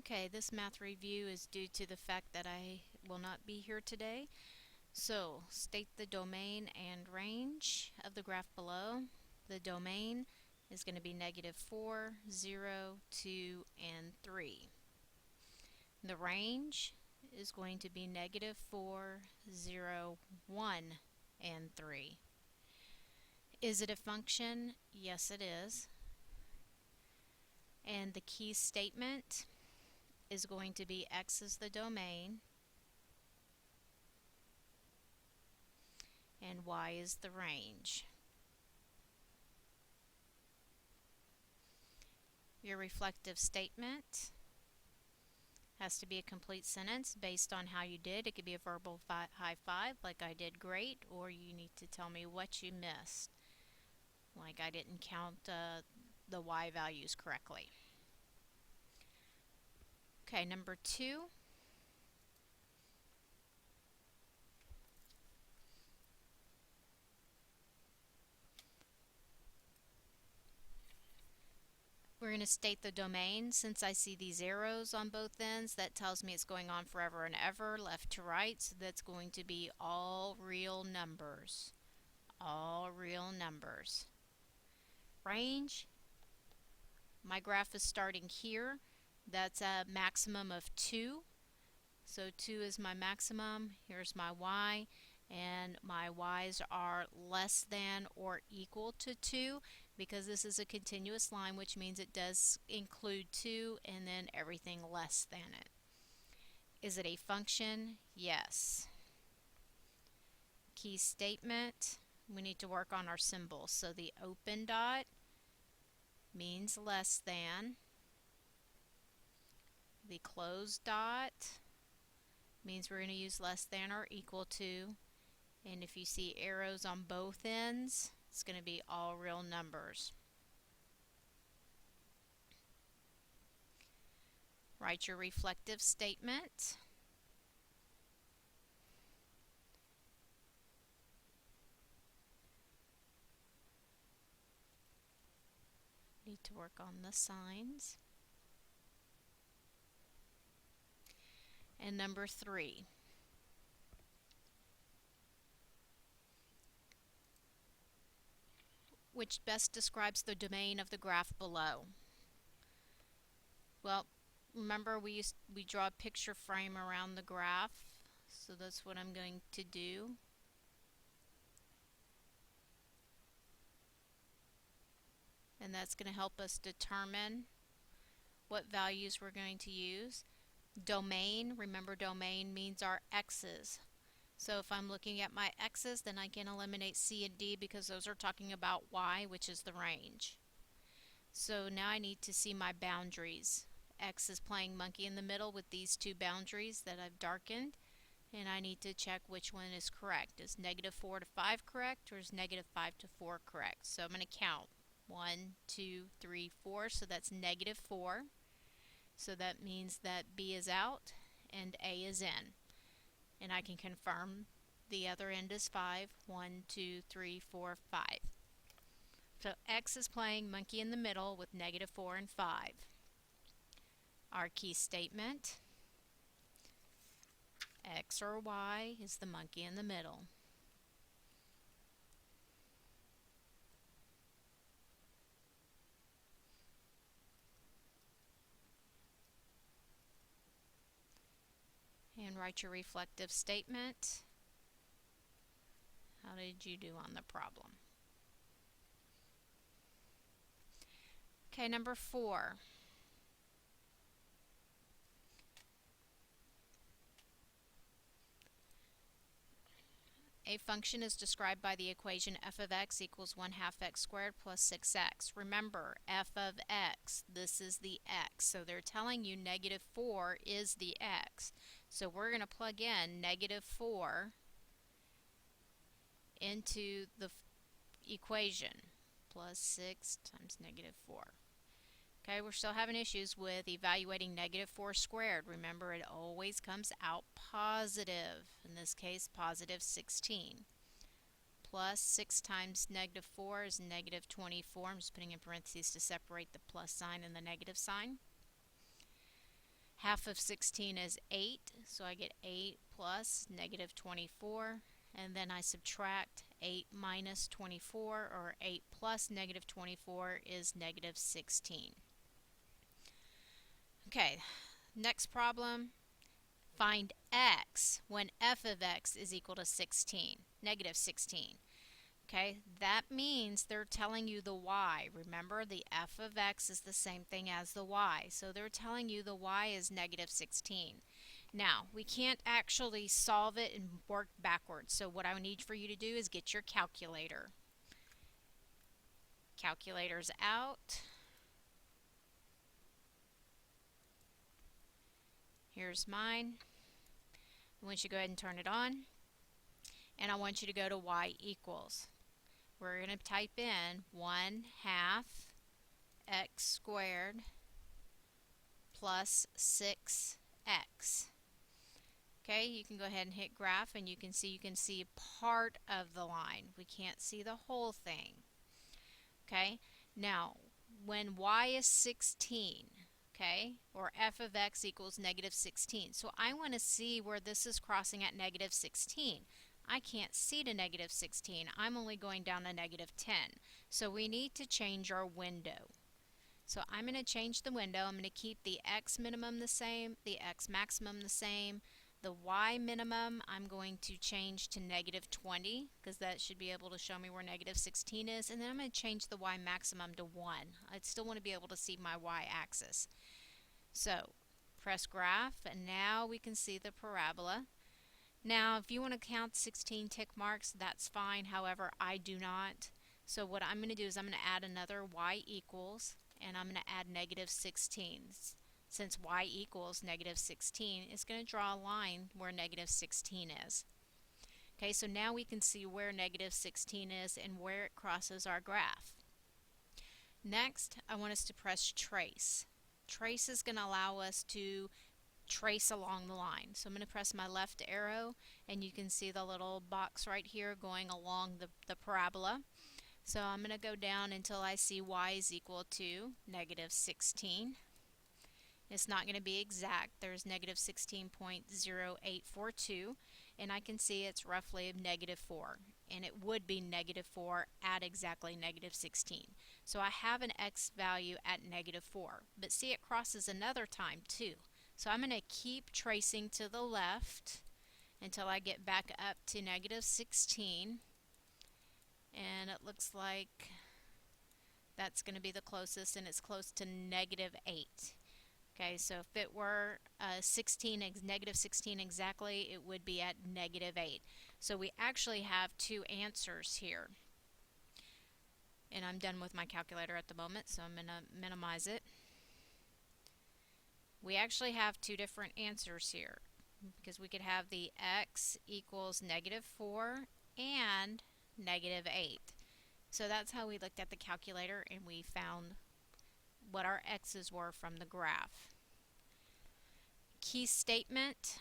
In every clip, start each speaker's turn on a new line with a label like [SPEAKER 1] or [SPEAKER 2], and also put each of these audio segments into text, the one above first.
[SPEAKER 1] Okay, this math review is due to the fact that I will not be here today. So, state the domain and range of the graph below. The domain is going to be -4, 0, 2, and 3. The range is going to be -4, 0, 1, and 3. Is it a function? Yes, it is. And the key statement is going to be x is the domain and y is the range. Your reflective statement has to be a complete sentence based on how you did. It could be a verbal high five, like I did great, or you need to tell me what you missed, like I didn't count the y values correctly. Okay, number 2. We're going to state the domain. Since I see these arrows on both ends, that tells me it's going on forever and ever, left to right, so that's going to be all real numbers. All real numbers. Range, my graph is starting here. That's a maximum of 2. So 2 is my maximum. Here's my y, and my y's are less than or equal to 2 because this is a continuous line, which means it does include 2 and then everything less than it. Is it a function? Yes. Key statement, we need to work on our symbols. So the open dot means less than. The closed dot means we're going to use less than or equal to. And if you see arrows on both ends, it's going to be all real numbers. Write your reflective statement. Need to work on the signs. And number 3. Which best describes the domain of the graph below? Well, remember we draw a picture frame around the graph, so that's what I'm going to do. And that's going to help us determine what values we're going to use. Domain, remember domain means our x's. So if I'm looking at my x's, then I can eliminate C and D because those are talking about y, which is the range. So now I need to see my boundaries. X is playing monkey in the middle with these two boundaries that I've darkened, and I need to check which one is correct. Is -4 to 5 correct, or is -5 to 4 correct? So I'm going to count 1, 2, 3, 4, so that's -4. So that means that B is out and A is in. And I can confirm the other end is 5. 1, 2, 3, 4, 5. So X is playing monkey in the middle with -4 and 5. Our key statement, X or Y is the monkey in the middle. And write your reflective statement. How did you do on the problem? Okay, number 4. A function is described by the equation f of x equals 1/2 x squared plus 6x. Remember, f of x, this is the x. So they're telling you -4 is the x. So we're going to plug in -4 into the equation. Plus 6 times -4. Okay, we're still having issues with evaluating -4 squared. Remember, it always comes out positive. In this case, positive 16. Plus 6 times -4 is -24. I'm just putting in parentheses to separate the plus sign and the negative sign. Half of 16 is 8, so I get 8 plus negative 24, and then I subtract 8 minus 24, or 8 plus negative 24 is negative 16. Okay, next problem. Find x when f of x is equal to 16, negative 16. Okay, that means they're telling you the y. Remember, the f of x is the same thing as the y. So they're telling you the y is negative 16. Now, we can't actually solve it and work backwards. So what I need for you to do is get your calculator. Calculator's out. Here's mine. I want you to go ahead and turn it on. And I want you to go to y equals. We're going to type in 1/2 x squared plus 6x. Okay, you can go ahead and hit graph, and you can see part of the line. We can't see the whole thing. Okay, now when y is 16, okay, or f of x equals negative 16. So I want to see where this is crossing at negative 16. I can't see to negative 16. I'm only going down to negative 10. So we need to change our window. So I'm going to change the window. I'm going to keep the x minimum the same, the x maximum the same. The y minimum I'm going to change to negative 20, because that should be able to show me where negative 16 is. And then I'm going to change the y maximum to 1. I still want to be able to see my y-axis. So press graph, and now we can see the parabola. Now, if you want to count 16 tick marks, that's fine. However, I do not. So what I'm going to do is I'm going to add another y equals, and I'm going to add negative 16. Since y equals negative 16, it's going to draw a line where negative 16 is. Okay, so now we can see where negative 16 is and where it crosses our graph. Next, I want us to press trace. Trace is going to allow us to trace along the line. So I'm going to press my left arrow, and you can see the little box right here going along the parabola. So I'm going to go down until I see y is equal to negative 16. It's not going to be exact. There's negative 16.0842, and I can see it's roughly negative 4. And it would be negative 4 at exactly negative 16. So I have an x value at negative 4. But see, it crosses another time too. So I'm going to keep tracing to the left until I get back up to negative 16. And it looks like that's going to be the closest, and it's close to negative 8. Okay, so if it were negative 16 exactly, it would be at negative 8. So we actually have two answers here. And I'm done with my calculator at the moment, so I'm going to minimize it. We actually have two different answers here, because we could have the x equals negative 4 and negative 8. So that's how we looked at the calculator, and we found what our x's were from the graph. Key statement: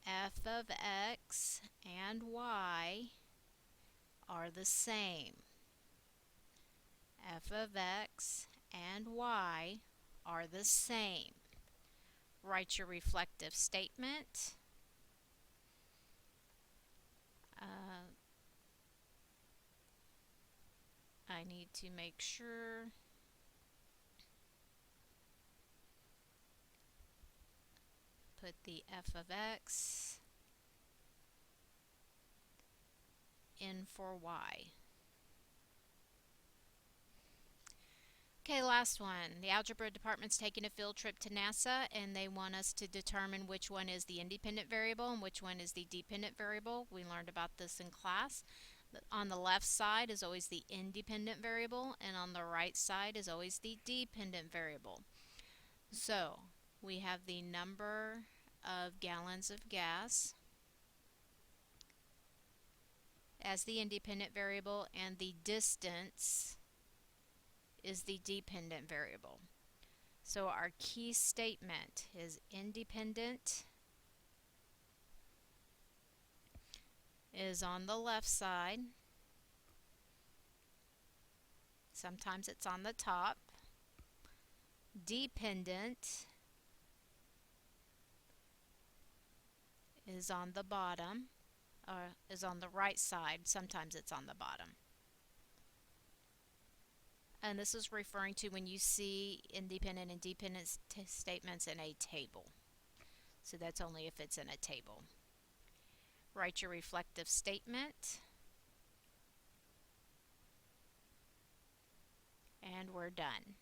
[SPEAKER 1] f of x and y are the same. F of x and y are the same. Write your reflective statement. I need to make sure put the f of x in for y. Okay, last one. The algebra department's taking a field trip to NASA, and they want us to determine which one is the independent variable and which one is the dependent variable. We learned about this in class. On the left side is always the independent variable, and on the right side is always the dependent variable. So we have the number of gallons of gas as the independent variable, and the distance is the dependent variable. So our key statement is independent is on the left side. Sometimes it's on the top. Dependent is on the bottom, or is on the right side. Sometimes it's on the bottom. And this is referring to when you see independent and dependent statements in a table. So that's only if it's in a table. Write your reflective statement. And we're done.